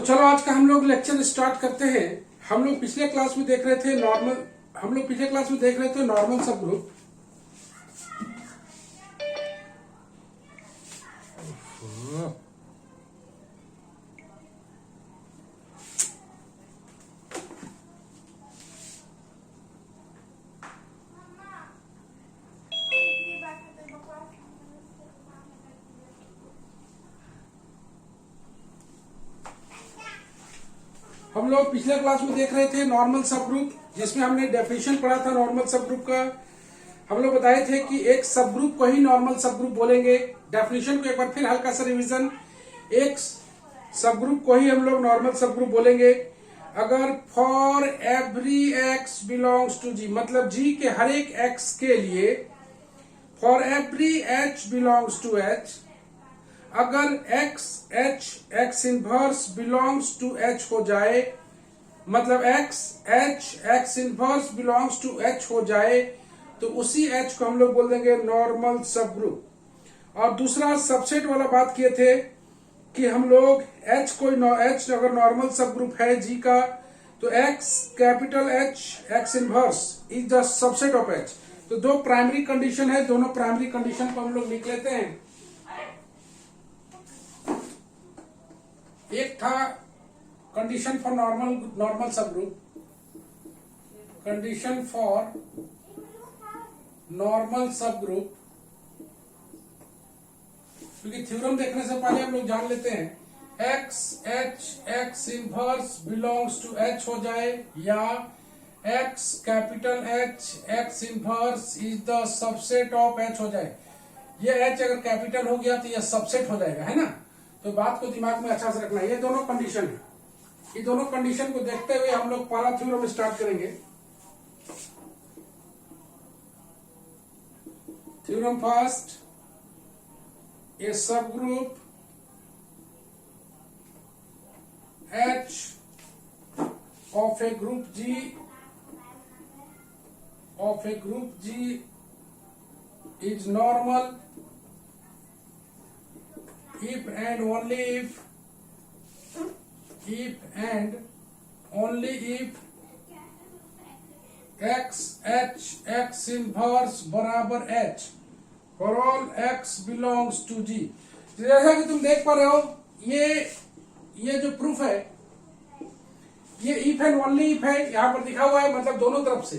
चलो आज का हम लोग लेक्चर स्टार्ट करते हैं। हम लोग पिछले क्लास में देख रहे थे नॉर्मल सब ग्रुप। हम लोग पिछले क्लास में देख रहे थे नॉर्मल सब ग्रुप, जिसमें हमने डेफिनेशन पढ़ा था नॉर्मल सब ग्रुप का। हम लोग बताए थे कि एक सब ग्रुप को ही नॉर्मल सब ग्रुप बोलेंगे। डेफिनेशन को एक बार फिर हल्का सा रिवीजन। एक सब ग्रुप को ही हम लोग नॉर्मल सब ग्रुप बोलेंगे अगर for every x belongs to G, मतलब जी के हर एक एक्स के लिए, for every h belongs to H, अगर x inverse belongs to H हो जाए, मतलब x inverse belongs to H हो जाए, तो उसी एच को हम लोग बोल देंगे नॉर्मल सब ग्रुप। और दूसरा सबसेट वाला बात किए थे कि हम लोग एच अगर नॉर्मल सब ग्रुप है जी का, तो x capital H x inverse is the subset of H. तो दो प्राइमरी कंडीशन है, दोनों प्राइमरी कंडीशन को हम लोग लिख लेते हैं। एक था condition for normal subgroup, condition for normal subgroup, क्योंकि थ्योरम देखने से पहले हम लोग जान लेते हैं x H x inverse belongs to H हो जाए, या x capital H x inverse is the subset of H हो जाए। ये एच अगर कैपिटल हो गया तो ये सबसेट हो जाएगा, है ना। तो बात को दिमाग में अच्छा से रखना है। ये दोनों कंडीशन है, ये दोनों कंडीशन को देखते हुए हम लोग पहला थ्योरम स्टार्ट करेंगे। थ्योरम फर्स्ट, ए सब group H of a group G is normal if and only if x h x inverse बराबर h for all x belongs to G। जैसा कि तुम देख पा रहे हो, ये जो प्रूफ है ये इफ एंड ओनली इफ है, यहां पर दिखा हुआ है, मतलब दोनों तरफ से।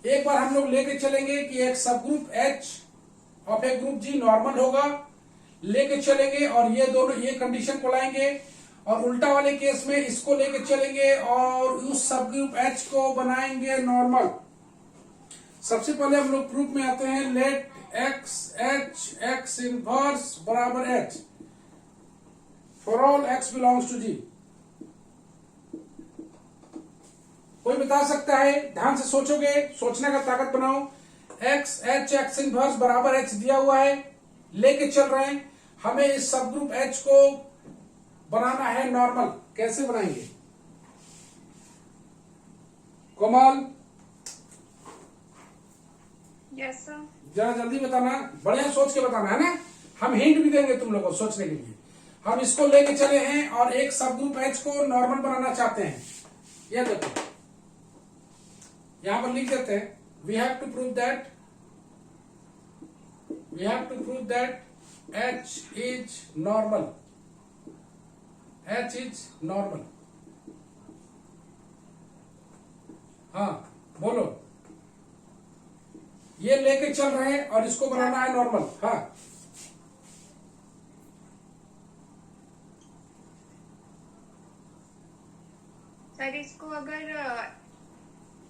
एक बार हम लोग लेके चलेंगे कि एक सब group H of A group G normal होगा, लेके चलेंगे और ये दोनों ये कंडीशन को लाएंगे, और उल्टा वाले केस में इसको लेके चलेंगे और उस सब ग्रुप H को बनाएंगे नॉर्मल। सबसे पहले हम लोग प्रूफ में आते हैं। Let x H x inverse बराबर H for all x belongs to G. कोई बता सकता है, ध्यान से सोचोगे, सोचने का ताकत बनाओ। एक्स एच एक्स इनवर्स बराबर एच दिया हुआ है, लेके चल रहे हैं, हमें इस सब ग्रुप एच को बनाना है नॉर्मल। कैसे बनाएंगे कोमल? Yes sir. जरा जल्दी बताना, बढ़िया सोच के बताना, है ना। हम हिंट भी देंगे तुम लोगों को सोचने के लिए। हम इसको लेके चले हैं और एक सब ग्रुप एच को नॉर्मल बनाना चाहते हैं। ये देखो यहां पर लिख देते हैं, we have to prove that H is normal. हाँ बोलो, ये लेके चल रहे हैं और इसको बनाना है नॉर्मल। हाँ सर, इसको अगर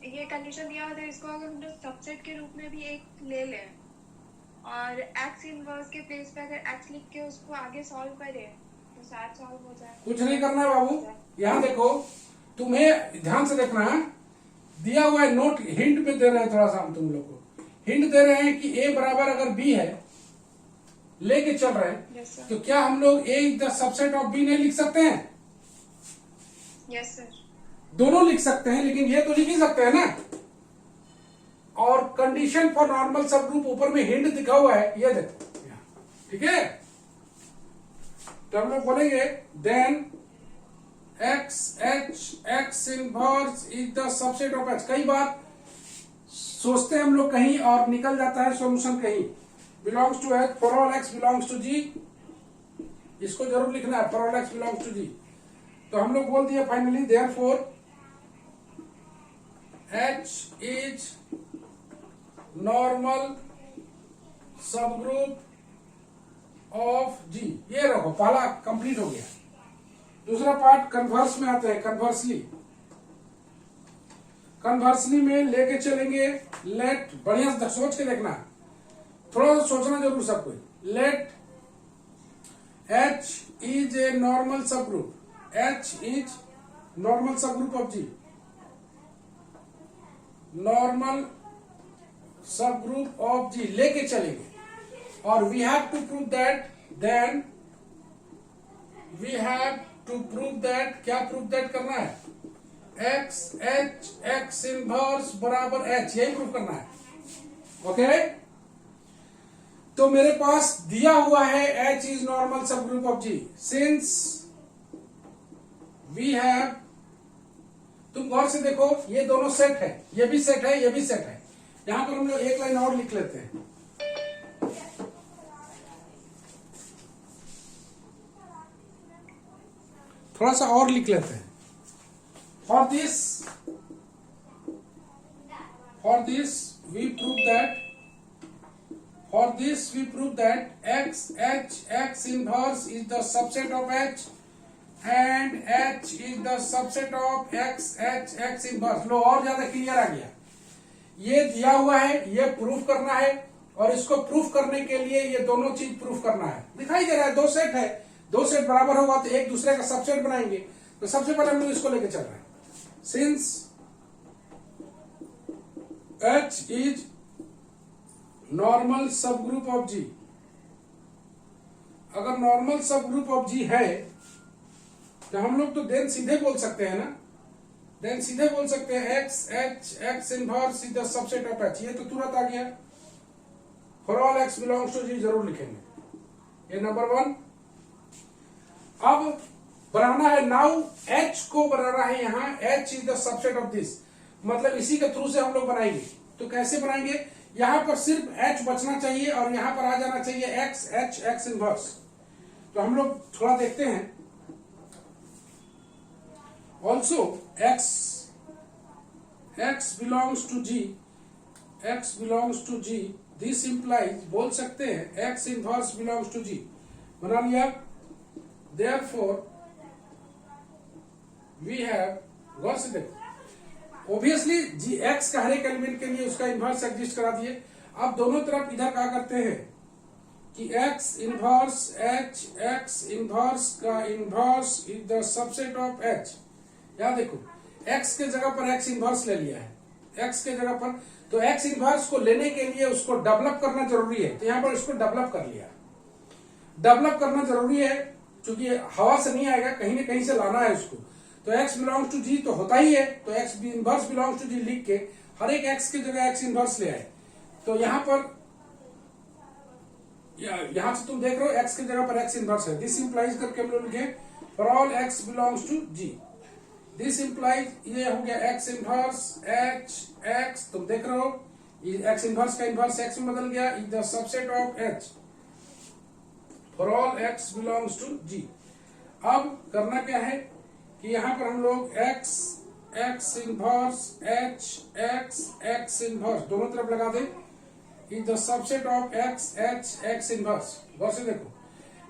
ये कंडीशन दिया हो तो इसको अगर हम लोग सबसेट के रूप में भी एक ले लें और एक्स इनवर्स के प्लेस पे अगर एक्स लिख के उसको आगे सॉल्व करें तो शायद सॉल्व हो जाए। कुछ नहीं करना है बाबू, यहाँ देखो, तुम्हें ध्यान से देखना है। दिया हुआ है नोट, हिंट में दे रहे हैं, थोड़ा सा हम तुम लोग को हिंट दे रहे हैं कि a बराबर अगर b है, लेके चल रहे हैं, तो क्या हम लोग a is the subset of b नहीं लिख सकते हैं? Yes sir. दोनों लिख सकते हैं, लेकिन ये तो लिख ही सकते हैं ना। और कंडीशन फॉर नॉर्मल सब ग्रुप ऊपर में हिंट दिखा हुआ है, ये देखो, ठीक है। तो हम लोग बोलेंगे then x H x inverse is the subset of H. कई बार सोचते हैं हम लोग कहीं और निकल जाता है सॉल्यूशन कहीं। Belongs to H for all x belongs to G, इसको जरूर लिखना है, for all x belongs to G. तो हम लोग बोल दिए finally therefore H is normal subgroup of G. ये रखो, पहला कंप्लीट हो गया। दूसरा पार्ट कन्वर्स में आते हैं। कन्वर्सली में लेके चलेंगे लेट, बढ़िया से सोच के देखना, थोड़ा सा सोचना जरूर सबको। Let H is a normal subgroup, H is normal subgroup of G, normal subgroup of G लेके चलेंगे। और we have to prove that, then we have to prove that, क्या प्रूव दैट करना है, एक्स एच एक्स इनवर्स बराबर H, यही prove करना है। ओके तो मेरे पास दिया हुआ है H is normal subgroup of G. Since we have, तुम गौर से देखो ये दोनों सेट है, ये भी सेट है, ये भी सेट है। यहां पर हम लोग एक लाइन और लिख लेते हैं। थोड़ा सा और लिख लेते हैं। For this we prove that x H x inverse is the subset of H and H is the subset of x H x inverse. लो और ज्यादा क्लियर आ गया। ये दिया हुआ है, ये प्रूफ करना है, और इसको प्रूफ करने के लिए ये दोनों चीज प्रूफ करना है। दिखाई दे रहा है दो सेट है, दो सेट बराबर होगा तो एक दूसरे का सबसेट बनाएंगे। तो सबसे पहले हम लोग इसको लेके चल रहे हैं। Since H is normal subgroup of G, अगर नॉर्मल सबग्रुप ऑफ जी है तो हम लोग तो देन सीधे बोल सकते हैं ना, देन सीधे बोल सकते हैं x H x inverse is the subset of H. ये तो तुरंत आ गया। For all x belongs to G जरूर लिखेंगे, ये नंबर 1। अब बनाना है, नाउ एच को बनाना है यहाँ, H is the subset of this, मतलब इसी के थ्रू से हम लोग बनाएंगे। तो कैसे बनाएंगे, यहां पर सिर्फ एच बचना चाहिए और यहां पर आ जाना चाहिए एक्स एच एक्स इनवर्स। तो हम लोग थोड़ा देखते हैं। Also x belongs to G, x belongs to G, this implies, बोल सकते हैं x inverse belongs to G. बना लिया। देयरफॉर वी हैव, गौर से देखो, ऑब्वियसली जी एक्स का हर एक एलिमेंट के लिए उसका इनवर्स एग्जिस्ट करा दिए। अब दोनों तरफ इधर क्या करते हैं कि x inverse H x inverse का inverse is the subset of H. यहां देखो एक्स के जगह पर एक्स इनवर्स ले लिया है, एक्स के जगह पर, तो एक्स इनवर्स को लेने के लिए उसको डेवलप करना जरूरी है। तो यहां पर इसको डेवलप कर लिया। डेवलप करना जरूरी है क्योंकि हवा से नहीं आएगा, कहीं ना कहीं से लाना है उसको। तो x बिलोंग्स टू जी तो होता ही है, तो x इनवर्स बिलोंग्स टू जी लिख के हर एक x की जगह x इनवर्स ले आए। तो यहां पर, यहां से तुम देख रहे हो x की जगह पर x इनवर्स है। दिस इंप्लाइज करके हम लोग लिखे for all x belongs to G. This implies, ये हो गया x इनवर्स h x, तुम देख रहे हो x इनवर्स का इनवर्स x में बदल गया, is the subset of h for all x belongs to G. अब करना क्या है कि यहां पर हम लोग x x inverse h x x इनवर्स दोनों तरफ लगा दें, is the subset of x h x inverse. गौर से देखो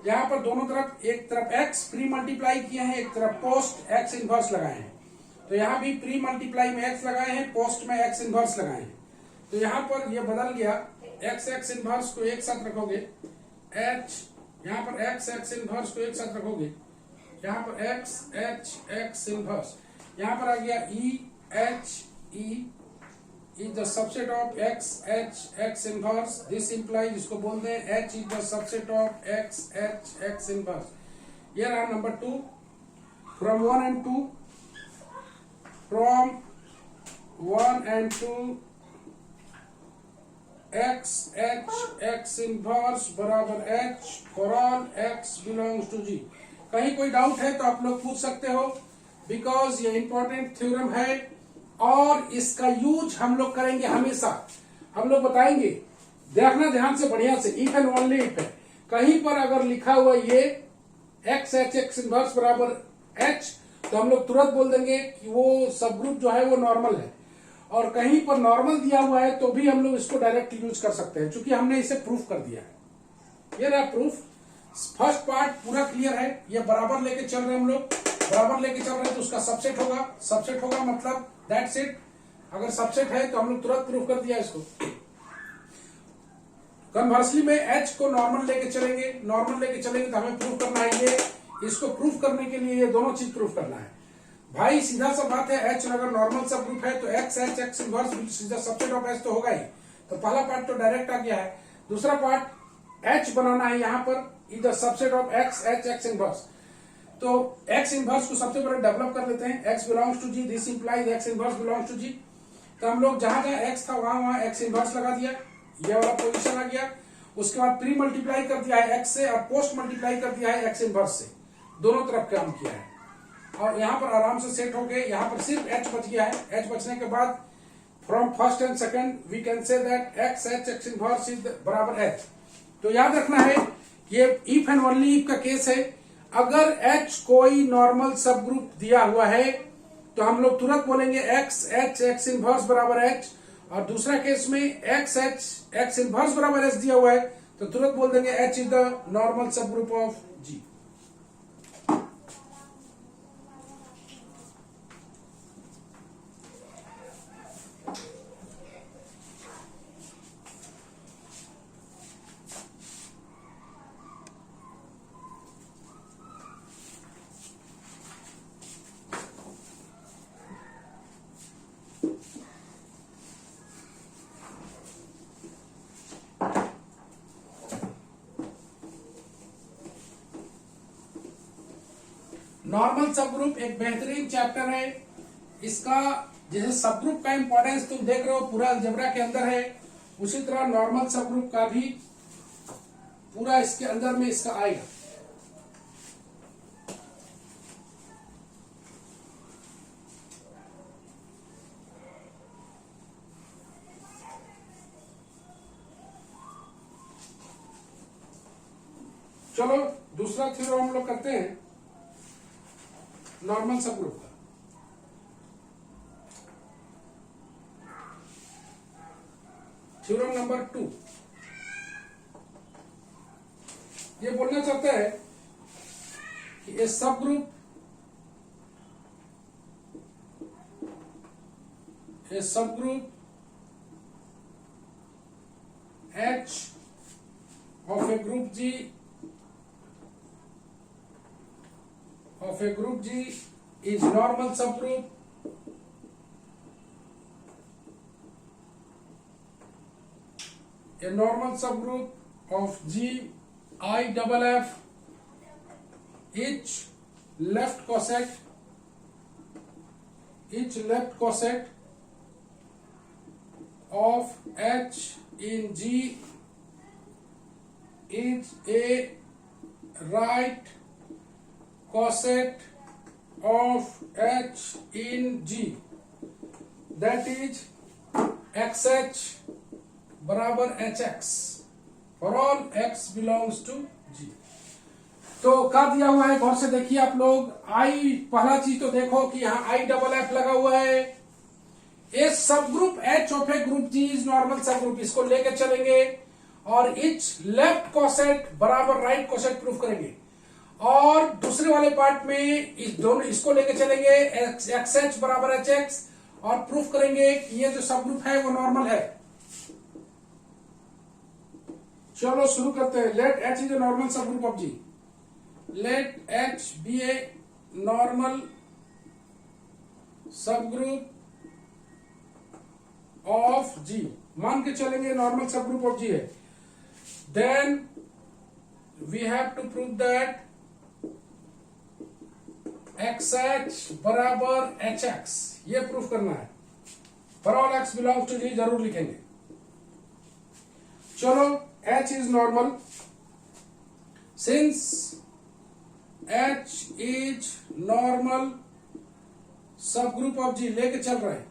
यहां पर दोनों तरफ, एक तरफ x प्री मल्टीप्लाई किया है, एक तरफ पोस्ट x इनवर्स लगाए हैं। तो यहां भी प्री मल्टीप्लाई में x लगाए हैं, पोस्ट में x इनवर्स लगाए हैं। तो यहां पर ये बदल गया, x x इनवर्स को एक साथ रखोगे, h यहां पर x x इनवर्स को एक साथ रखोगे, यहाँ पर x h x इनवर्स, यहाँ पर आ गया e h e is the subset of x h x inverse. This implies, इसको बोलते हैं h is the subset of x h x inverse. ये रहा number 2 from 1 and 2, from 1 and 2 x h x inverse बराबर h for all x belongs to g। कहीं कोई doubt है तो आप लोग पूछ सकते हो। बिकॉज ये इंपॉर्टेंट थ्योरम है और इसका यूज हम लोग करेंगे हमेशा। हम लोग बताएंगे, देखना ध्यान से बढ़िया से, इफ एंड ओनली इफ है। कहीं पर अगर लिखा हुआ ये एक्स एच एक्स इनवर्स बराबर एच, तो हम लोग तुरंत बोल देंगे कि वो सब ग्रुप जो है वो नॉर्मल है। और कहीं पर नॉर्मल दिया हुआ है तो भी हम लोग इसको डायरेक्ट यूज कर सकते हैं, क्योंकि हमने इसे प्रूफ कर दिया है। ये रहा प्रूफ। फर्स्ट पार्ट पूरा क्लियर है। ये बराबर लेके चल रहे हैं हम लोग, बराबर लेके चल रहे हैं तो उसका सबसेट होगा। सबसेट होगा मतलब दैट्स इट। अगर सबसेट है तो हम लोग तुरंत प्रूफ कर दिया इसको। कन्वर्सली में एच को नॉर्मल लेके चलेंगे, नॉर्मल लेके चलेंगे तो हमें प्रूफ करना है ये। इसको प्रूफ करने के लिए ये दोनों चीज प्रूफ करना है भाई। सीधा सा बात है, एच अगर नॉर्मल सब ग्रुप है तो एक्स एच एक्स इनवर्स सीधा सबसेट ऑफ एच तो होगा ही। तो पहला पार्ट तो डायरेक्ट आ गया है। दूसरा पार्ट एच बनाना है यहाँ पर, इधर subset of x H x inverse. तो एक्स इनवर्स को सबसे पहले डेवलप कर लेते हैं। X belongs to G, this implies x inverse belongs to G. तो हम लोग जहां जहां एक्स था वहां एक्स इनवर्स लगा दिया, ये वाला पोजीशन आ गया। उसके बाद प्री मल्टीप्लाई कर दिया है एक्स से और पोस्ट मल्टीप्लाई कर दिया है एक्स इनवर्स से, दोनों तरफ काम किया है। और यहाँ पर आराम से सेट हो गए। यहाँ पर सिर्फ एच बच गया है। एच बचने के बाद from first and second we can say that x H x inverse is बराबर एच। तो याद रखना है कि ये इफ एंड ओनली इफ का केस है। अगर एच कोई नॉर्मल सब ग्रुप दिया हुआ है तो हम लोग तुरंत बोलेंगे एक्स एच एक्स इनवर्स बराबर एच। और दूसरा केस में एक्स एच एक्स इनवर्स बराबर एच दिया हुआ है तो तुरंत बोल देंगे H is the normal subgroup of G. Normal सब ग्रुप एक बेहतरीन चैप्टर है। इसका जैसे सब ग्रुप का इंपॉर्टेंस तुम देख रहे हो पूरा अलजेब्रा के अंदर है, उसी तरह नॉर्मल सब ग्रुप का भी पूरा इसके अंदर में इसका आएगा। चलो दूसरा थ्योरम हम लोग करते हैं नॉर्मल सब ग्रुप का। थ्योरम नंबर 2 ये बोलना चाहते हैं कि ए सब group H of a group G is normal subgroup a normal subgroup of G I double F each left coset of H in G is a right coset of H in G, that is XH बराबर HX for all X belongs to G। तो क्या दिया हुआ है गौर से देखिए आप लोग। I पहला चीज तो देखो कि यहाँ I डबल F लगा हुआ है। ए सब group H of A group G is normal सब ग्रुप, इसको लेके चलेंगे और इच लेफ्ट कोसेट बराबर राइट कोसेट प्रूफ करेंगे। और दूसरे वाले पार्ट में इस दोनों इसको लेके चलेंगे एक्स एच बराबर एच एक्स और प्रूफ करेंगे कि ये जो सब ग्रुप है वो नॉर्मल है। चलो शुरू करते हैं। Let H is a normal subgroup of G. Let H be a normal subgroup of G. मान के चलेंगे normal subgroup of G है। Then we have to prove that x H बराबर H x, ये proof करना है। For all x belongs to G जरूर लिखेंगे। चलो H is normal, since H is normal subgroup of G लेके चल रहे हैं,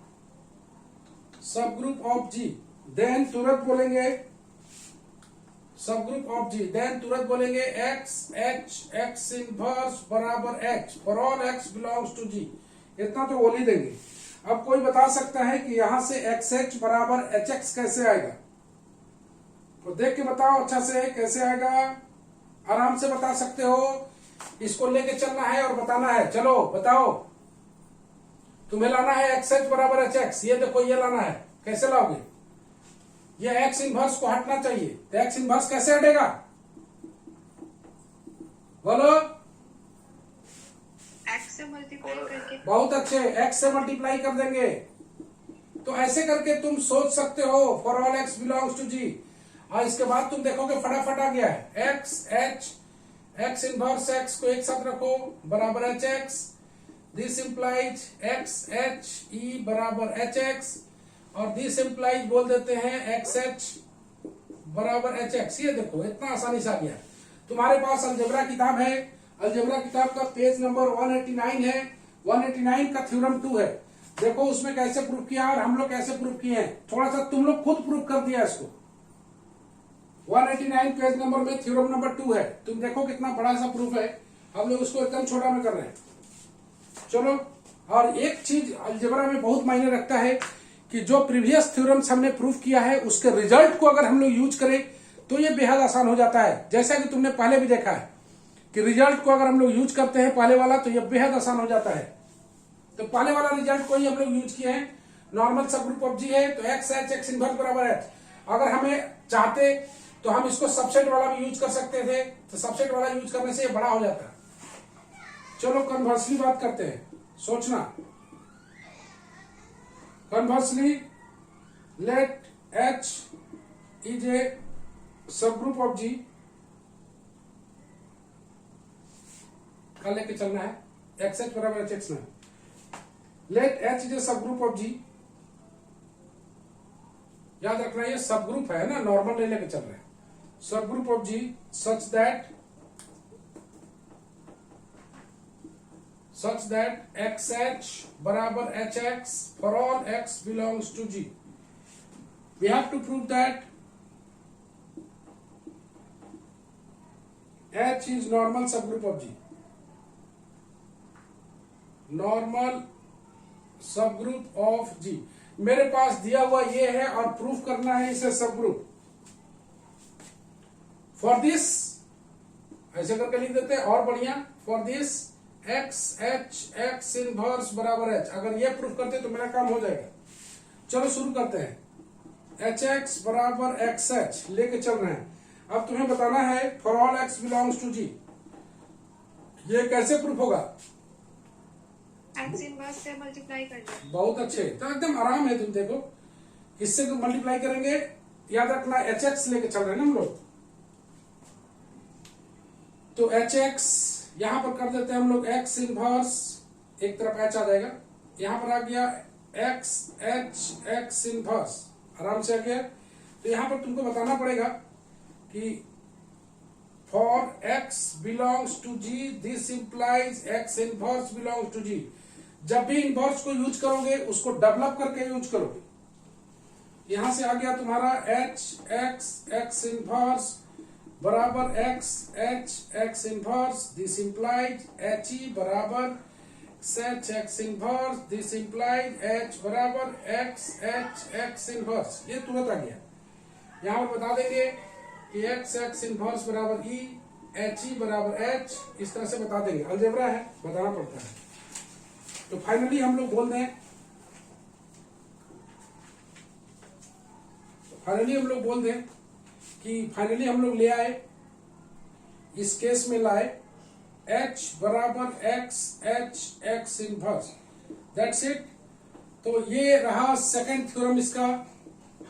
subgroup of ji, then तुरंत बोलेंगे सब ग्रुप ऑफ जी, देन तुरंत बोलेंगे एक्स एच एक्स इनवर्स बराबर H for all x belongs to G. इतना तो बोल ही देंगे। अब कोई बता सकता है कि यहां से एक्स एच बराबर एच एक्स कैसे आएगा? तो देख के बताओ अच्छा से कैसे आएगा, आराम से बता सकते हो। इसको लेके चलना है और बताना है। चलो बताओ, तुम्हें लाना है एक्स एच बराबर एच एक्स। ये देखो ये लाना है, कैसे लाओगे? ये एक्स इनवर्स को हटना चाहिए, तो एक्स इनवर्स कैसे हटेगा बोलो? एक्स से मल्टीप्लाई करके। बहुत अच्छे, एक्स से मल्टीप्लाई कर देंगे। तो ऐसे करके तुम सोच सकते हो for all x belongs to G. और इसके बाद तुम देखोगे फटाफट आ गया है x H x inverse x को एक साथ रखो बराबर H x. This implies x H e बराबर एच एक्स और दिस इंप्लाइज बोल देते हैं एक्स एच बराबर एच एक्स। ये देखो इतना आसानी से आ गया। तुम्हारे पास अलजेब्रा किताब है, अलजेब्रा किताब का पेज नंबर 189 है, 189 का थ्योरम 2 है। देखो उसमें कैसे प्रूफ किया और हम लोग कैसे प्रूफ किए हैं। थोड़ा सा तुम लोग खुद प्रूफ कर दिया इसको। 189 पेज नंबर में थ्योरम नंबर 2 है। तुम देखो कितना बड़ा सा प्रूफ है, हम लोग उसको एकदम छोटा में कर रहे हैं। चलो, और एक चीज अलजेब्रा में बहुत मायने रखता है कि जो प्रीवियस थ्योरम्स हमने प्रूफ किया है उसके रिजल्ट को अगर हम लोग यूज करें तो ये बेहद आसान हो जाता है। जैसा कि तुमने पहले भी देखा है कि रिजल्ट को अगर हम लोग यूज करते हैं पहले वाला तो ये बेहद आसान हो जाता है। तो पहले वाला रिजल्ट को ही हम लोग यूज किए हैं। Normal subgroup of G है तो एक्स एच एक्स इनवर्स बराबर एच। अगर हमें चाहते तो हम इसको सबसेट वाला भी यूज कर सकते थे, तो सबसेट वाला यूज करने से ये बड़ा हो जाता है। चलो कन्वर्सली बात करते हैं, सोचना। Conversely let H is a subgroup of G का लेके चलना है एक्स एच बराबर एच एक्स में। Let H is a subgroup of जी। याद रखना ये सब ग्रुप है ना, नॉर्मल नहीं लेके चल रहे हैं। Subgroup of G such that xh बराबर hx for all x belongs to g. We have to prove that h is normal subgroup of g. Normal subgroup of G मेरे पास दिया हुआ ये है और प्रूफ करना है इसे सबग्रुप। फॉर दिस ऐसे करके लिख देते हैं और बढ़िया। For this x H x inverse बराबर एच। अगर ये प्रूफ करते तो मेरा काम हो जाएगा। चलो शुरू करते हैं। एच एक्स बराबर एक्स एच लेके चल रहे हैं। अब तुम्हें बताना है for all x belongs to G. ये कैसे प्रूफ होगा? एक्स इनवर्स से मल्टीप्लाई कर दो। बहुत अच्छे, तो एकदम आराम है। तुम देखो किससे मल्टीप्लाई करेंगे, याद रखना एच एक्स लेके चल रहे हैं ना हम लोग। तो एच एक्स यहां पर कर देते हैं हम लोग एक्स इनवर्स, एक तरफ एच आ जाएगा, यहां पर आ गया एक्स एच एक्स इनवर्स, आराम से आ गया। तो यहां पर तुमको बताना पड़ेगा कि for x belongs to G this implies x inverse belongs to G. जब भी इनवर्स को यूज करोगे उसको डेवलप करके यूज करोगे। यहां से आ गया तुम्हारा एच एक्स एक्स इनवर्स बराबर x H x inverse. This implies H e बराबर H x inverse. This implies H बराबर एक्स एच एक्स इनवर्स। ये तुरंत आ गया। यहां पर बता देंगे कि एक्स एक्स इनवर्स बराबर ई, एच ई बराबर एच, इस तरह से बता देंगे। अलजेब्रा है, बताना पड़ता है। तो फाइनली हम लोग बोल दें, फाइनली हम लोग ले आए, इस केस में लाए h बराबर x H x inverse. That's it. तो ये रहा सेकंड थ्योरम इसका।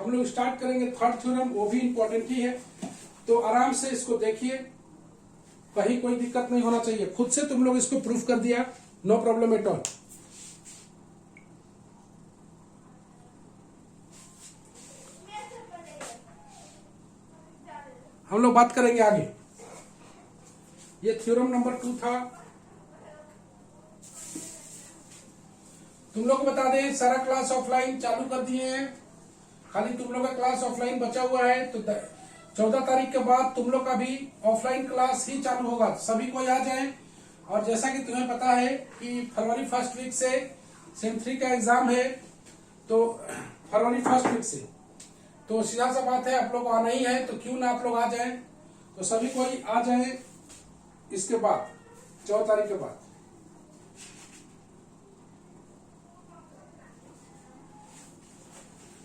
हम लोग स्टार्ट करेंगे थर्ड थ्योरम, वो भी इंपॉर्टेंट ही है। तो आराम से इसको देखिए, कहीं कोई दिक्कत नहीं होना चाहिए। खुद से तुम लोग इसको प्रूफ कर दिया, नो प्रॉब्लम एट ऑल। हम लोग बात करेंगे आगे। ये थ्योरम नंबर 2 था। तुम लोग को बता दें सारा क्लास ऑफलाइन चालू कर दिए हैं, खाली तुम लोग का क्लास ऑफलाइन बचा हुआ है। तो 14 तारीख के बाद तुम लोग का भी ऑफलाइन क्लास ही चालू होगा, सभी कोई आ जाए। और जैसा कि तुम्हें पता है कि फरवरी फर्स्ट वीक से सेम 3 का एग्जाम है, तो फरवरी फर्स्ट वीक से तो सीधा सा बात है आप लोग आना ही है, तो क्यों ना आप लोग आ जाए। तो सभी कोई आ जाए इसके बाद 14 तारीख के बाद।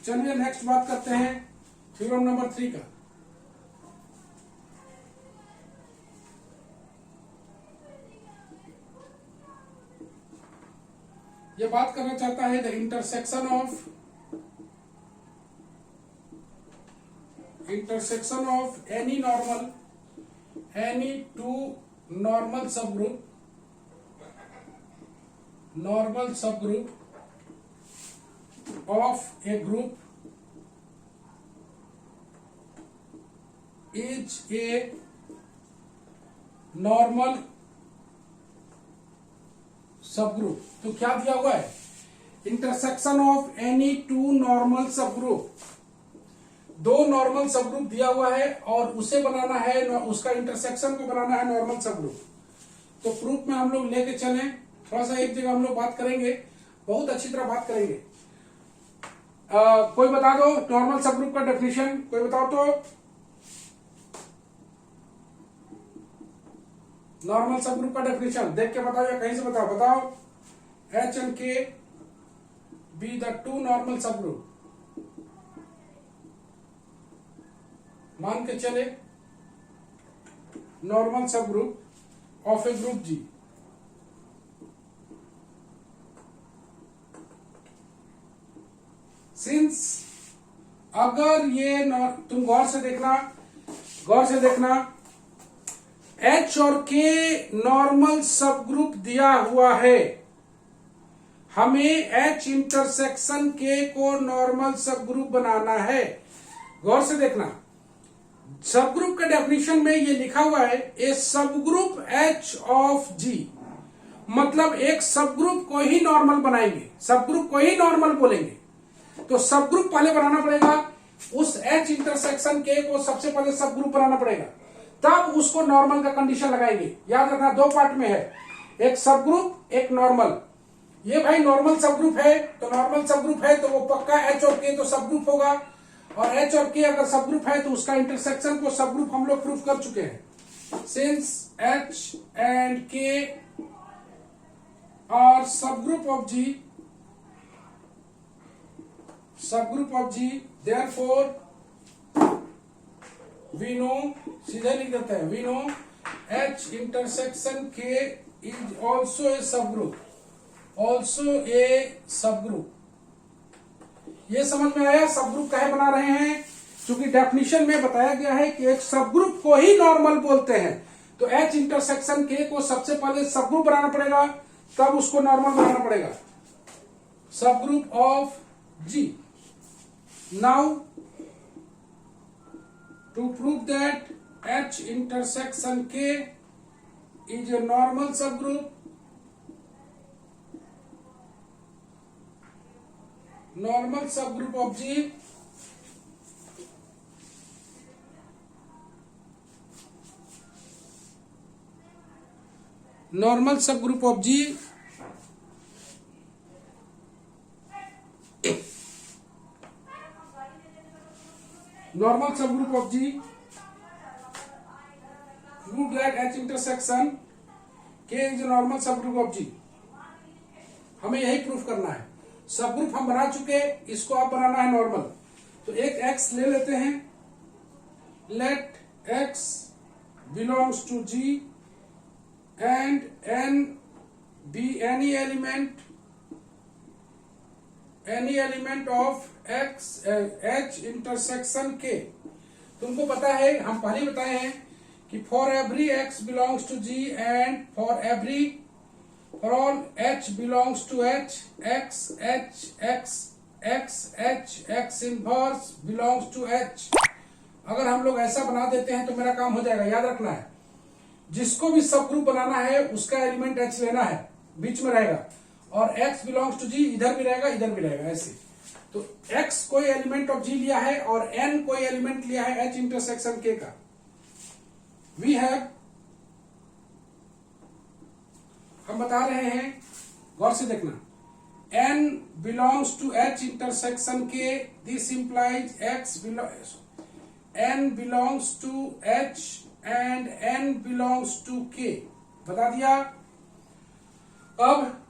चलिए नेक्स्ट बात करते हैं थ्योरम नंबर 3 का। ये बात करना चाहता है the intersection of any two normal subgroup of a group is a normal subgroup. तो क्या दिया हुआ है, intersection of any two normal subgroup, 2 normal subgroup दिया हुआ है और उसे बनाना है, उसका इंटरसेक्शन को बनाना है नॉर्मल सबग्रुप। तो प्रूफ में हम लोग लेके चलें, थोड़ा सा एक जगह हम लोग बात करेंगे, बहुत अच्छी तरह बात करेंगे। कोई बता दो नॉर्मल सबग्रुप का डेफिनेशन, कोई बताओ तो। नॉर्मल सबग्रुप का डेफिनेशन देख के बताओ या कहीं से बताओ। H and K be the 2 normal subgroup, मान के चले normal subgroup of A group G। Since अगर ये तुम गौर से देखना H और K नॉर्मल सबग्रुप दिया हुआ है, हमें H इंटरसेक्शन K को नॉर्मल सबग्रुप बनाना है। गौर से देखना, सबग्रुप के डेफिनेशन में ये लिखा हुआ है ए सबग्रुप H ऑफ G, मतलब एक सबग्रुप को ही नॉर्मल बनाएंगे, सबग्रुप को ही नॉर्मल बोलेंगे। तो सबग्रुप पहले बनाना पड़ेगा, उस H इंटरसेक्शन K को सबसे पहले सबग्रुप बनाना पड़ेगा, तब उसको नॉर्मल का कंडीशन लगाएंगे। याद रखना 2 पार्ट में है, एक सबग्रुप एक नॉर्मल। ये भाई नॉर्मल सबग्रुप है, तो नॉर्मल सबग्रुप है तो वो पक्का H और K तो सबग्रुप होगा, और H और K अगर सबग्रुप है तो उसका इंटरसेक्शन को सबग्रुप हम लोग प्रूफ कर चुके हैं। Since H and K are subgroup of G, therefore we know, सीधे लिख देते हैं, we know H intersection K is also a subgroup। ये समझ में आया सबग्रुप काहे बना रहे हैं, क्योंकि डेफिनेशन में बताया गया है कि एक सबग्रुप को ही नॉर्मल बोलते हैं। तो H इंटरसेक्शन K को सबसे पहले सबग्रुप बनाना पड़ेगा, तब उसको नॉर्मल बनाना पड़ेगा, subgroup of G। Now to prove that H intersection K is a normal subgroup, of G, normal subgroup of G normal subgroup of G prove that H intersection K is a normal subgroup of G। हमें यही proof करना है, subgroup हम बना चुके, इसको आप बनाना है नॉर्मल। तो एक X ले लेते हैं, let X belongs to G and N be any element of X H intersection K। तुमको पता है, हम पहले ही बताए हैं कि for every X belongs to G and for all H belongs to H, X inverse belongs to H। अगर हम लोग ऐसा बना देते हैं तो मेरा काम हो जाएगा। याद रखना है, जिसको भी सब ग्रुप बनाना है उसका एलिमेंट H लेना है, बीच में रहेगा, और x बिलोंग्स टू g इधर भी रहेगा इधर भी रहेगा ऐसे। तो x कोई एलिमेंट ऑफ g लिया है और n कोई एलिमेंट लिया है h इंटरसेक्शन k का। वी हैव, हम बता रहे हैं, गौर से देखना, n belongs to h intersection k, this implies n belongs to h and n belongs to k, बता दिया। अब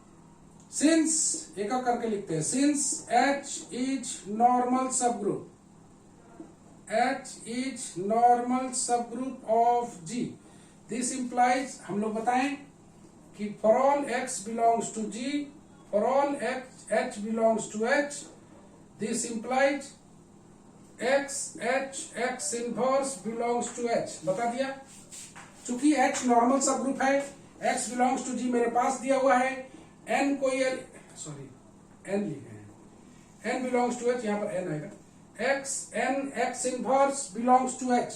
since एक एक करके लिखते हैं, since h is normal subgroup, h is normal subgroup of g, this implies, हम लोग बताएं कि for all x belongs to g, for all h belongs to h, this implies x inverse belongs to h, बता दिया। चूंकि h normal सब group है, x belongs to g मेरे पास दिया हुआ है, n कोई n लिखे हैं, n belongs to h, यहां पर n आएगा, x inverse belongs to h।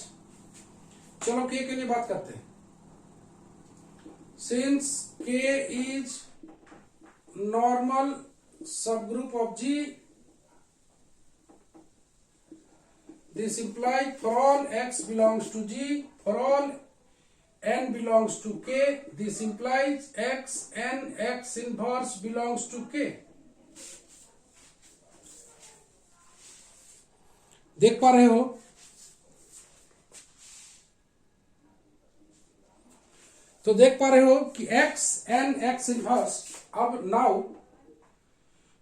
चलो k के लिए बात करते हैं। Since k is normal subgroup of G, this implies for all x belongs to G, for all n belongs to K, this implies x inverse belongs to K। देख पा रहे हो? तो देख पा रहे हो कि x इनवर्स, अब नाउ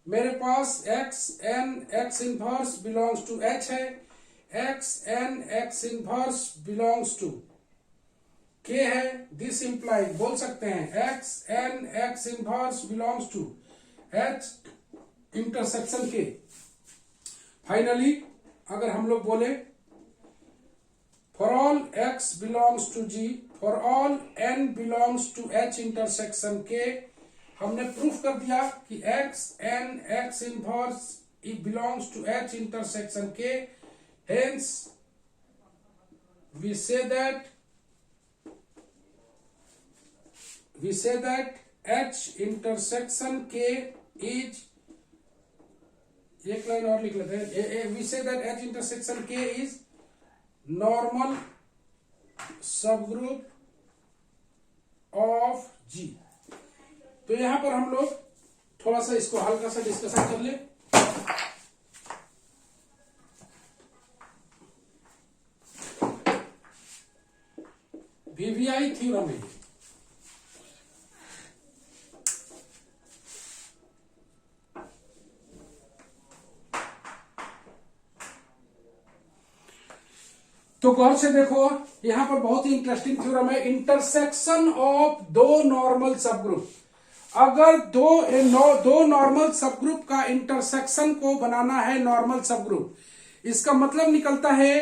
मेरे पास x inverse belongs to h है, x inverse belongs to k है, दिस इंप्लाई बोल सकते हैं x inverse belongs to h intersection k। Finally अगर हम लोग बोले for all x belongs to G, for all n belongs to H intersection K, हमने प्रूफ कर दिया कि x inverse it belongs to H intersection K, hence we say that H intersection K is, एक line और लिख लेते हैं, we say that H intersection K is normal subgroup of G। तो यहां पर हम लोग थोड़ा सा इसको हल्का सा डिस्कशन कर ले। वीवीआई थ्योरम है, तो गौर से देखो, यहां पर बहुत ही इंटरेस्टिंग थ्योरम है, इंटरसेक्शन ऑफ दो नॉर्मल सब ग्रुप। अगर दो नॉर्मल सब ग्रुप का इंटरसेक्शन को बनाना है नॉर्मल सब ग्रुप, इसका मतलब निकलता है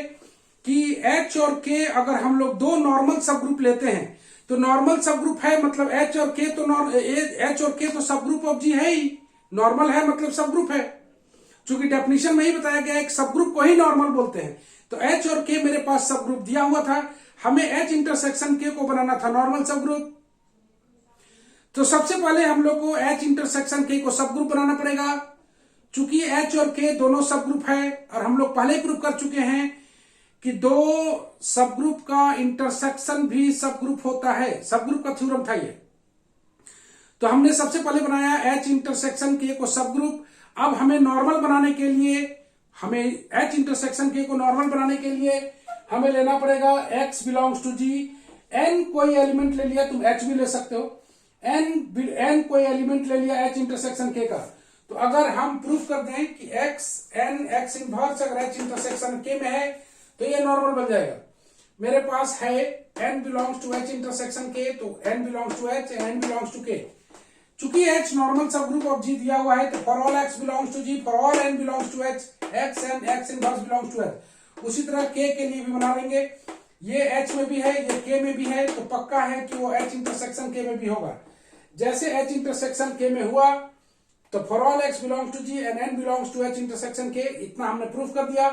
कि H और K अगर हम लोग दो नॉर्मल सब ग्रुप लेते हैं तो नॉर्मल सब ग्रुप है, मतलब H और K तो सब ग्रुप ऑफ G है ही, नॉर्मल है मतलब सब ग्रुप है। चूंकि डेफिनेशन में ही बताया गया एक सब ग्रुप को ही नॉर्मल बोलते हैं, तो H और K मेरे पास सब ग्रुप दिया हुआ था, हमें H इंटरसेक्शन K को बनाना था नॉर्मल सब ग्रुप। तो सबसे पहले हम लोग को H इंटरसेक्शन K को सब ग्रुप बनाना पड़ेगा। चूंकि H और K दोनों सब ग्रुप है और हम लोग पहले ही प्रूव कर चुके हैं कि दो सब ग्रुप का इंटरसेक्शन भी सब ग्रुप होता है, सब ग्रुप का थ्योरम था ये। तो हमने सबसे पहले बनाया H इंटरसेक्शन K को सब ग्रुप। अब हमें नॉर्मल बनाने के लिए, हमें H इंटरसेक्शन K को नॉर्मल बनाने के लिए हमें लेना पड़ेगा x belongs to G, n कोई एलिमेंट ले लिया, तुम h भी ले सकते हो, n कोई एलिमेंट ले लिया H इंटरसेक्शन K का। तो अगर हम प्रूफ कर दें कि x इनवर्स अगर H इंटरसेक्शन K में है तो ये नॉर्मल बन जाएगा। मेरे पास है n belongs to H intersection K, तो n belongs to H and n belongs to K। चूंकि H normal subgroup of G दिया हुआ है तो for all x belongs to G, for all n belongs to H, x and x inverse belongs to H। उसी तरह K के लिए भी बना लेंगे, ये H में भी है ये K में भी है, तो पक्का है कि वो H इंटरसेक्शन K में भी होगा। जैसे H इंटरसेक्शन K में हुआ तो for all x belongs to G and n belongs to H intersection K, इतना हमने प्रूफ कर दिया।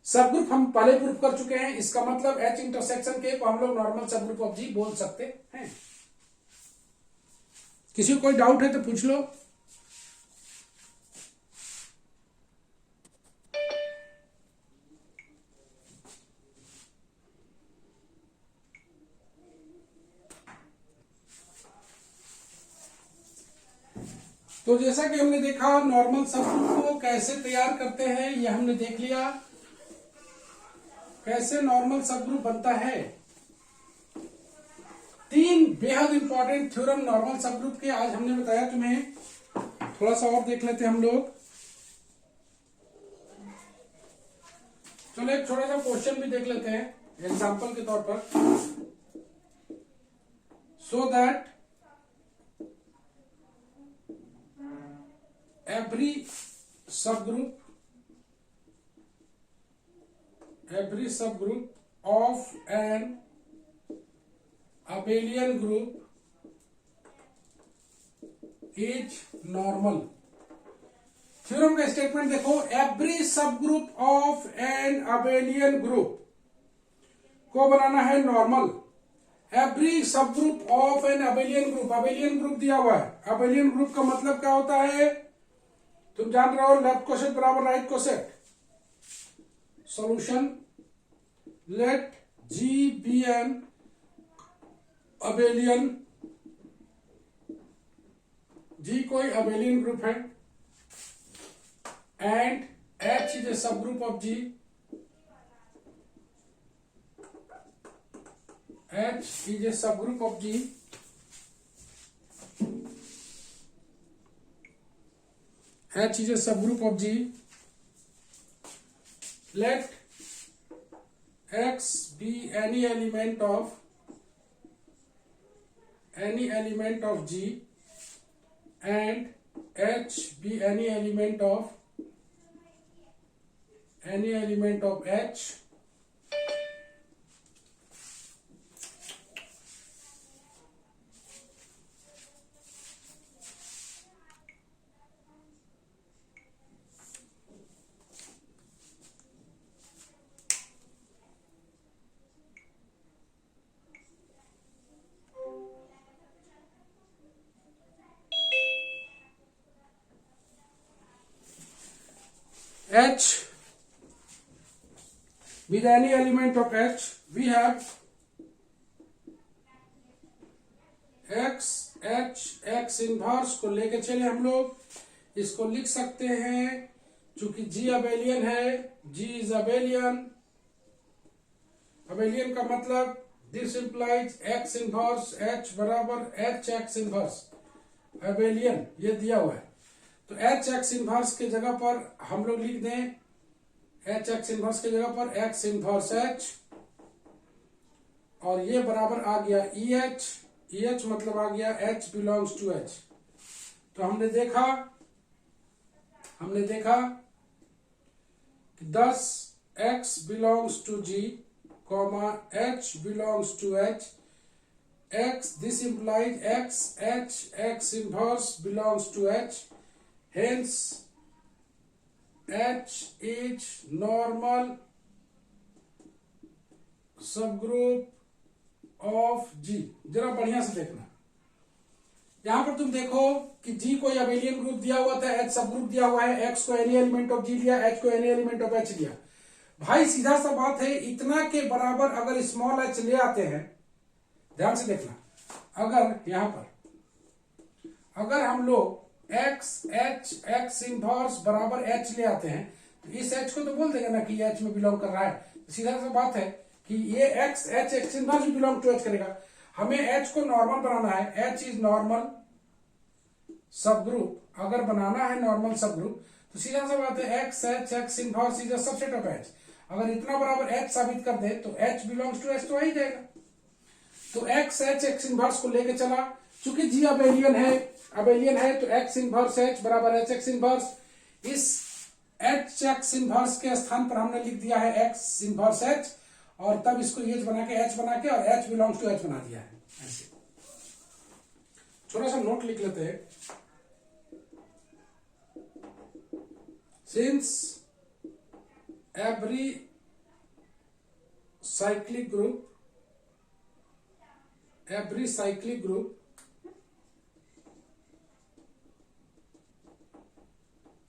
सब ग्रुप हम पहले प्रूफ कर चुके हैं, इसका मतलब H इंटरसेक्शन K को हम लोग normal subgroup of G बोल सकते हैं। किसी को कोई डाउट है तो पूछ लो। तो जैसा कि हमने देखा नॉर्मल सबग्रुप को कैसे तैयार करते हैं, ये हमने देख लिया कैसे नॉर्मल सबग्रुप बनता है। 3 बेहद इंपॉर्टेंट थ्योरम नॉर्मल सबग्रुप के आज हमने बताया तुम्हें। थोड़ा सा और देख लेते हैं हम लोग। चलो एक छोटा सा क्वेश्चन भी देख लेते हैं एग्जाम्पल के तौर पर। So that every subgroup of an abelian group is normal। Theorem का स्टेटमेंट देखो, every subgroup of an abelian group को बनाना है normal. Every subgroup of an abelian group, abelian group दिया हुआ है। अबेलियन ग्रुप का मतलब क्या होता है, तुम जान रहे हो, लेफ्ट कोसेट बराबर right coset. Solution, let G be an abelian, G कोई अबेलियन ग्रुप है, and H is a subgroup of G, H is a subgroup of G, H is a subgroup of G. Let X be any element of G and H be any element of H. H with any element of H, we have X inverse को लेके चले हम लोग। इसको लिख सकते हैं, चूंकि G अबेलियन है, G इज अबेलियन। अबेलियन का मतलब this implies X inverse H बराबर H X इनवर्स। अबेलियन ये दिया हुआ है, तो एच एक्स इनवर्स के जगह पर हम लोग लिख दें, एच एक्स इनवर्स के जगह पर एक्स इनवर्स एच, और ये बराबर आ गया ई एच मतलब आ गया एच बिलोंग्स टू एच। तो हमने देखा कि 10 x belongs to G comma H belongs to H, x this implies x H x inverse belongs to H, hence H is normal subgroup of G। जरा बढ़िया से देखना, यहां पर तुम देखो कि G को अबेलियन ग्रुप दिया हुआ था, H सब ग्रुप दिया हुआ है, X को एनी एलिमेंट ऑफ G लिया, H को एनी एलिमेंट ऑफ H लिया। भाई सीधा सा बात है, इतना के बराबर अगर स्मॉल h ले आते हैं, ध्यान से देखना, अगर यहां पर अगर हम लोग एक्स एच एक्स इनवर्स बराबर एच ले आते हैं, तो इस एच को तो बोल देगा ना कि ये एच में बिलोंग कर रहा है। तो सीधा सा बात है कि ये एक्स एच एक्स इनवर्स भी बिलोंग टू एच करेगा। हमें एच को नॉर्मल बनाना है, एच इज नॉर्मल सब ग्रुप। अगर बनाना है नॉर्मल सब ग्रुप, तो सीधा सा बात है x H x inverse is a subset of H. अगर इतना बराबर एच साबित कर दे तो एच बिलोंग्स टू एच तो आ ही जाएगा। तो एक्स एच एक्स इनवर्स को लेके चला, चूंकि जी अबेलियन है तो एक्स इनवर्स एच बराबर एच एक्स इनवर्स। इस एच एक्स इनवर्स के स्थान पर हमने लिख दिया है एक्स इनवर्स एच, और तब इसको एच बना के और एच बिलोंग्स टू एच बना दिया है। ऐसे छोटा सा नोट लिख लेते हैं, since every cyclic group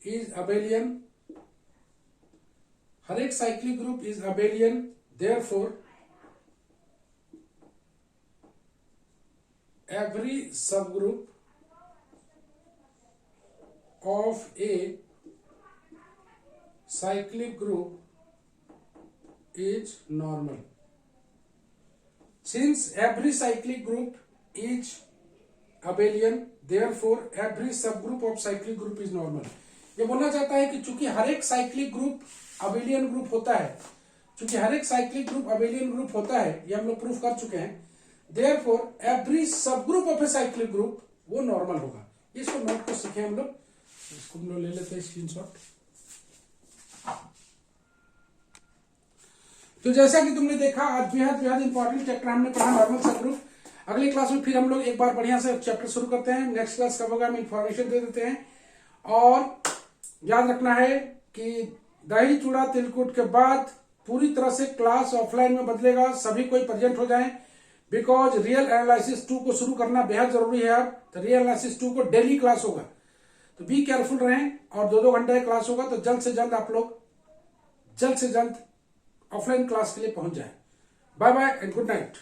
is abelian, हर एक cyclic group is abelian, therefore every subgroup of a cyclic group is normal. Since every cyclic group is abelian, therefore every subgroup of cyclic group is normal. ये बोलना चाहता है कि चूंकि हर एक cyclic group abelian group होता है, चूंकि हर एक साइक्लिक ग्रुप अबेलियन ग्रुप होता है, ये हम लोग प्रूफ कर चुके हैं. देयरफॉर एवरी सब group of a cyclic group वो नॉर्मल होगा. इसको नोट को सीखे हम लोग. इसको हम लोग ले लेते हैं स्क्रीनशॉट. तो जैसा कि तुमने देखा, आज बेहद इंपॉर्टेंट चैप्टर हमने पढ़ा नॉर्मल सब ग्रुप. अगली क्लास में फिर हम लोग एक बार बढ़िया से चैप्टर शुरू करते हैं. नेक्स्ट क्लास कब होगा हम इंफॉर्मेशन दे देते हैं. और याद रखना है कि दही चूड़ा तिलकुट के बाद पूरी तरह से क्लास ऑफलाइन में बदलेगा. सभी कोई प्रेजेंट हो जाएं, बिकॉज रियल एनालिसिस 2 को शुरू करना बेहद जरूरी है. अब तो रियल एनालिसिस 2 को डेली क्लास होगा, तो बी केयरफुल रहें. और 2-2 घंटे का क्लास होगा, तो जल्द से जल्द आप लोग जल्द से जल्द ऑफलाइन क्लास के लिए पहुंच जाएं. Bye bye and good night.